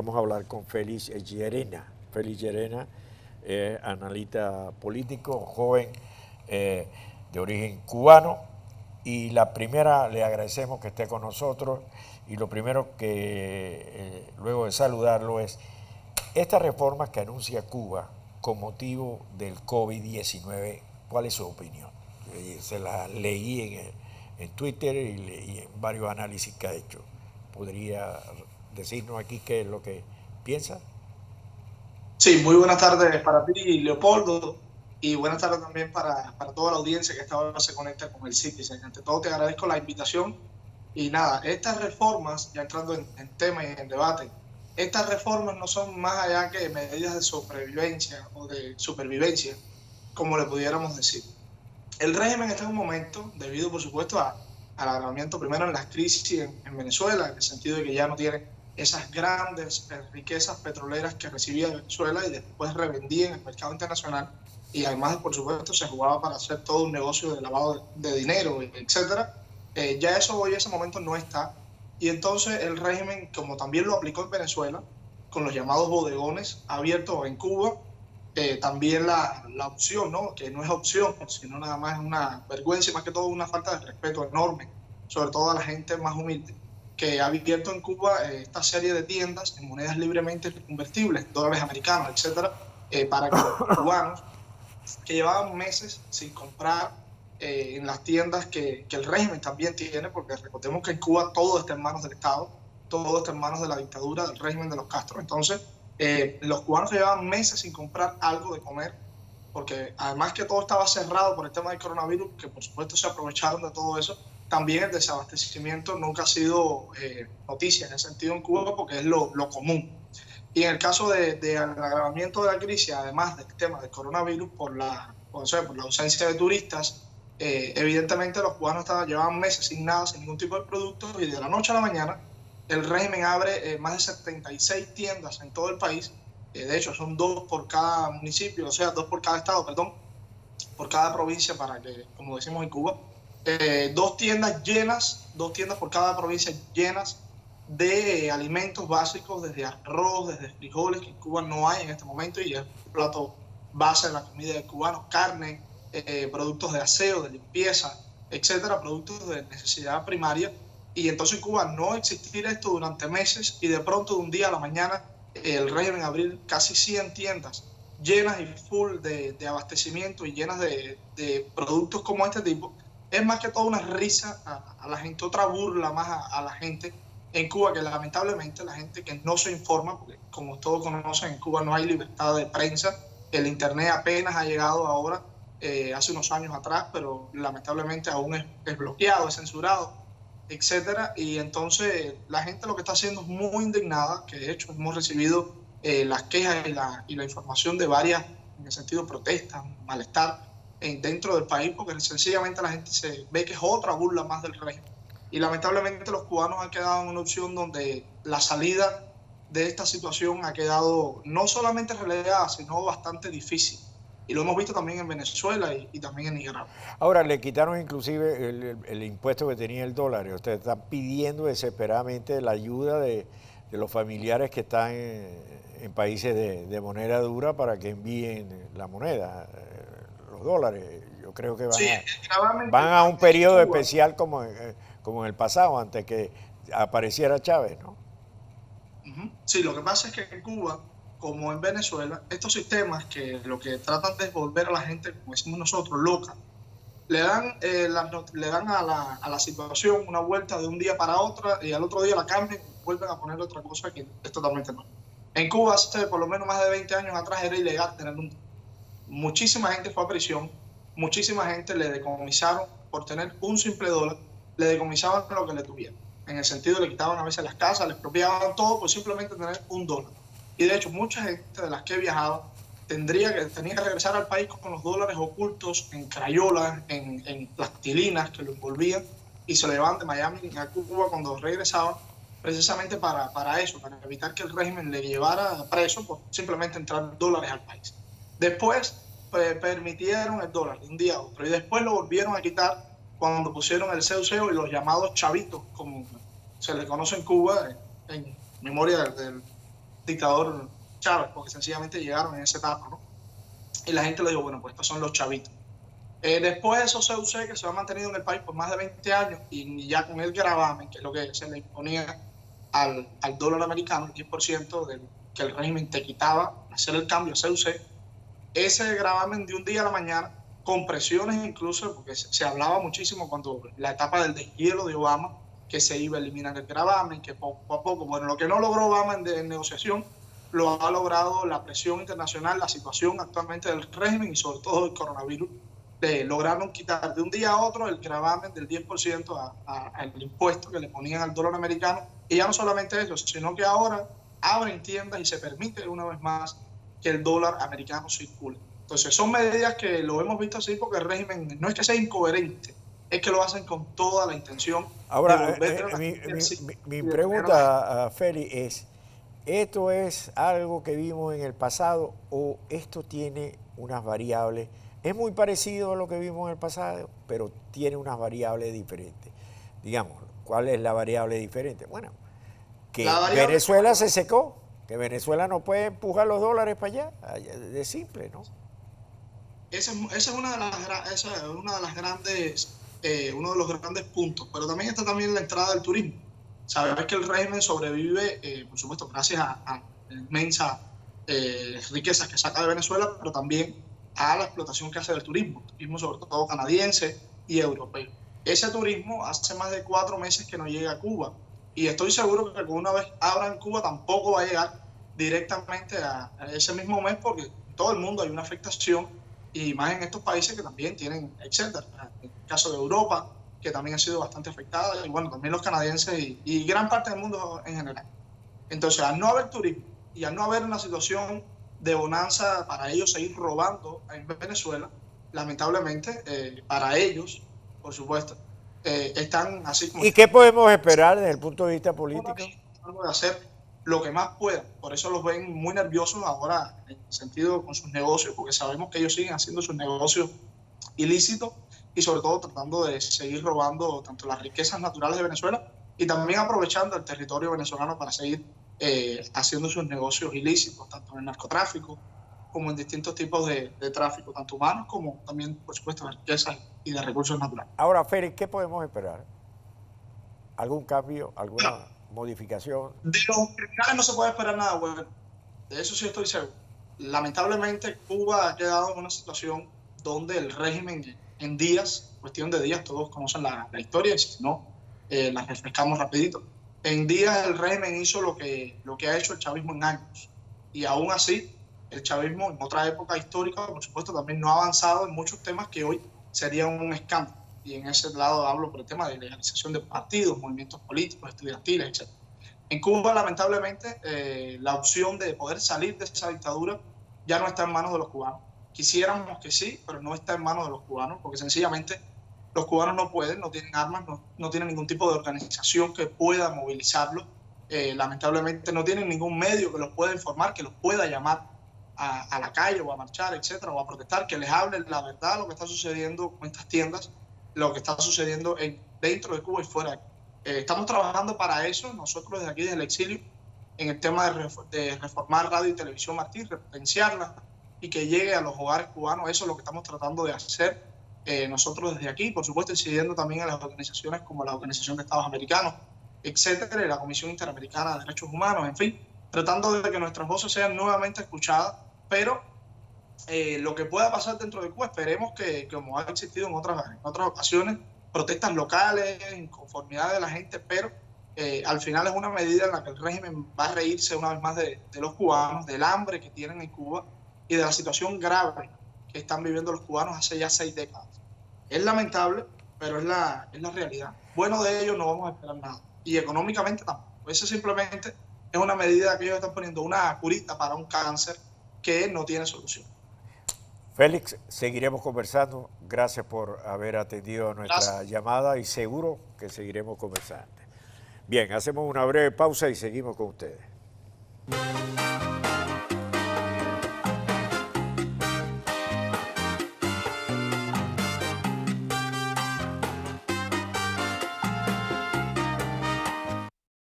Vamos a hablar con Félix Llerena. Félix Llerena, analista político, joven, de origen cubano. Y la primera, le agradecemos que esté con nosotros. Y lo primero que, luego de saludarlo, es estas reformas que anuncia Cuba con motivo del COVID-19. ¿Cuál es su opinión? Se la leí en Twitter y en varios análisis que ha hecho. ¿Podría decirnos aquí qué es lo que piensa? Sí, muy buenas tardes para ti, Leopoldo, y buenas tardes también para toda la audiencia que esta hora se conecta con el Citizen. Ante todo, te agradezco la invitación. Y nada, estas reformas, ya entrando en tema y en debate, estas reformas no son más allá que medidas de sobrevivencia o de supervivencia, como le pudiéramos decir. El régimen está en un momento, debido por supuesto al agravamiento primero en las crisis en Venezuela, en el sentido de que ya no tiene esas grandes riquezas petroleras que recibía Venezuela y después revendía en el mercado internacional. Y además, por supuesto, se jugaba para hacer todo un negocio de lavado de dinero, etcétera. Ya eso hoy, ese momento no está. Y entonces el régimen, como también lo aplicó en Venezuela, con los llamados bodegones abiertos en Cuba, también la opción, ¿no? Que no es opción, sino nada más es una vergüenza y más que todo una falta de respeto enorme, sobre todo a la gente más humilde, que ha abierto en Cuba esta serie de tiendas en monedas libremente convertibles, dólares americanos, etcétera, para que los cubanos que llevaban meses sin comprar en las tiendas que el régimen también tiene, porque recordemos que en Cuba todo está en manos del Estado, todo está en manos de la dictadura, del régimen de los Castro. Entonces, los cubanos que llevaban meses sin comprar algo de comer, porque además que todo estaba cerrado por el tema del coronavirus, que por supuesto se aprovecharon de todo eso, también el desabastecimiento nunca ha sido noticia en ese sentido en Cuba, porque es lo común. Y en el caso de agravamiento de la crisis, además del tema del coronavirus, por la ausencia de turistas, evidentemente los cubanos llevaban meses sin nada, sin ningún tipo de productos, y de la noche a la mañana el régimen abre más de 76 tiendas en todo el país. De hecho, son dos por cada municipio, o sea, dos por cada estado, perdón, por cada provincia, para que, como decimos en Cuba, dos tiendas llenas, dos tiendas por cada provincia llenas de alimentos básicos, desde arroz, desde frijoles, que en Cuba no hay en este momento y es un plato base de la comida de cubanos, carne, productos de aseo, de limpieza, etcétera, productos de necesidad primaria. Y entonces en Cuba no existir esto durante meses y de pronto de un día a la mañana el régimen abrir casi 100 tiendas llenas y full de abastecimiento y llenas de productos como este tipo, es más que todo una risa a la gente, otra burla más a la gente en Cuba, que lamentablemente la gente que no se informa, porque como todos conocen, en Cuba no hay libertad de prensa, el Internet apenas ha llegado ahora, hace unos años atrás, pero lamentablemente aún es bloqueado, es censurado, etcétera. Y entonces la gente lo que está haciendo es muy indignada, que de hecho hemos recibido las quejas y la información de varias, en el sentido protestas, malestar dentro del país, porque sencillamente la gente se ve que es otra burla más del régimen. Y lamentablemente los cubanos han quedado en una opción donde la salida de esta situación ha quedado no solamente relegada, sino bastante difícil. Y lo hemos visto también en Venezuela y también en Nicaragua. Ahora, le quitaron inclusive el impuesto que tenía el dólar. Ustedes están pidiendo desesperadamente la ayuda de los familiares que están en países de moneda dura para que envíen la moneda, los dólares. Yo creo que Sí, van gravemente a un antes en periodo Cuba. especial como en el pasado, antes que apareciera Chávez, ¿no? Sí, lo que pasa es que en Cuba, como en Venezuela, estos sistemas que lo que tratan de volver a la gente, como decimos nosotros, loca, le dan a la situación una vuelta de un día para otra y al otro día la cambian y vuelven a poner otra cosa que es totalmente nueva. En Cuba, hace por lo menos más de 20 años atrás, era ilegal tener un... Muchísima gente fue a prisión, muchísima gente le decomisaron por tener un simple dólar, le decomisaban lo que le tuvieran. En el sentido, le quitaban a veces las casas, le expropiaban todo por simplemente tener un dólar. Y de hecho, mucha gente de las que viajaba tenía que regresar al país con los dólares ocultos en crayolas, en plastilinas que lo envolvían y se lo llevaban de Miami a Cuba cuando regresaban, precisamente para eso, para evitar que el régimen le llevara preso por simplemente entrar dólares al país. Después permitieron el dólar de un día a otro y después lo volvieron a quitar cuando pusieron el CEU y los llamados chavitos, como se le conoce en Cuba, en memoria dictador Chávez, porque sencillamente llegaron en esa etapa, ¿no? Y la gente le dijo, bueno, pues estos son los chavitos. Después de esos CUC que se han mantenido en el país por más de 20 años y ya con el gravamen, que es lo que se le imponía al dólar americano, el 10% que el régimen te quitaba hacer el cambio a CUC, ese gravamen de un día a la mañana, con presiones incluso, porque se hablaba muchísimo cuando la etapa del deshielo de Obama, que se iba a eliminar el gravamen, que poco a poco, bueno, lo que no logró Obama en negociación, lo ha logrado la presión internacional, la situación actualmente del régimen y sobre todo el coronavirus. Lograron quitar de un día a otro el gravamen del 10% al impuesto que le ponían al dólar americano. Y ya no solamente eso, sino que ahora abren tiendas y se permite una vez más que el dólar americano circule. Entonces son medidas que lo hemos visto así porque el régimen no es que sea incoherente, es que lo hacen con toda la intención ahora, de volver a mi pregunta, Feli, es, ¿esto es algo que vimos en el pasado o esto tiene unas variables? Es muy parecido a lo que vimos en el pasado, pero tiene unas variables diferentes. Digamos, ¿cuál es la variable diferente? Bueno, que Venezuela se secó, que Venezuela no puede empujar los dólares para allá, de simple, ¿no? Esa es una de las grandes, uno de los grandes puntos, pero también está también la entrada del turismo. Sabes que el régimen sobrevive, por supuesto, gracias a inmensas riquezas que saca de Venezuela, pero también a la explotación que hace del turismo sobre todo canadiense y europeo. Ese turismo hace más de 4 meses que no llega a Cuba y estoy seguro que una vez abran Cuba tampoco va a llegar directamente a ese mismo mes porque en todo el mundo hay una afectación y más en estos países que también tienen, etcétera. En el caso de Europa, que también ha sido bastante afectada, y bueno, también los canadienses y gran parte del mundo en general. Entonces, al no haber turismo y al no haber una situación de bonanza para ellos seguir robando en Venezuela, lamentablemente, para ellos, por supuesto, están así como... ¿Y qué podemos esperar desde el punto de vista político? De hacer lo que más puedan. Por eso los ven muy nerviosos ahora en el sentido con sus negocios, porque sabemos que ellos siguen haciendo sus negocios ilícitos y sobre todo tratando de seguir robando tanto las riquezas naturales de Venezuela y también aprovechando el territorio venezolano para seguir haciendo sus negocios ilícitos, tanto en el narcotráfico como en distintos tipos de tráfico, tanto humanos como también, por supuesto, de riquezas y de recursos naturales. Ahora, Félix, ¿qué podemos esperar? ¿Algún cambio, alguna modificación? De los criminales no se puede esperar nada bueno. De eso sí estoy seguro. Lamentablemente, Cuba ha quedado en una situación donde el régimen en días, cuestión de días, todos conocen la historia, y si no, la refrescamos rapidito. En días el régimen hizo lo que ha hecho el chavismo en años. Y aún así, el chavismo en otra época histórica, por supuesto, también no ha avanzado en muchos temas que hoy serían un escándalo. Y en ese lado hablo por el tema de legalización de partidos, movimientos políticos, estudiantiles, etc. En Cuba, lamentablemente, la opción de poder salir de esa dictadura ya no está en manos de los cubanos. Quisiéramos que sí, pero no está en manos de los cubanos, porque sencillamente los cubanos no pueden, no tienen armas, no tienen ningún tipo de organización que pueda movilizarlos. Lamentablemente no tienen ningún medio que los pueda informar, que los pueda llamar a la calle o a marchar, etcétera, o a protestar, que les hable la verdad lo que está sucediendo con estas tiendas, lo que está sucediendo dentro de Cuba y fuera de Cuba. Estamos trabajando para eso, nosotros desde aquí, desde el exilio, en el tema de reformar radio y televisión Martí, repotenciarla y que llegue a los hogares cubanos. Eso es lo que estamos tratando de hacer nosotros desde aquí, por supuesto, incidiendo también en las organizaciones como la Organización de Estados Americanos, etcétera, y la Comisión Interamericana de Derechos Humanos, en fin, tratando de que nuestras voces sean nuevamente escuchadas, pero lo que pueda pasar dentro de Cuba, esperemos que como ha existido en otras ocasiones, protestas locales, inconformidad de la gente, pero al final es una medida en la que el régimen va a reírse una vez más de los cubanos, del hambre que tienen en Cuba y de la situación grave que están viviendo los cubanos hace ya 6 décadas. Es lamentable, pero es la realidad. Bueno, de ellos no vamos a esperar nada. Y económicamente tampoco. Eso simplemente es una medida que ellos están poniendo, una curita para un cáncer que no tiene solución. Félix, seguiremos conversando. Gracias por haber atendido nuestra llamada y seguro que seguiremos conversando. Bien, hacemos una breve pausa y seguimos con ustedes.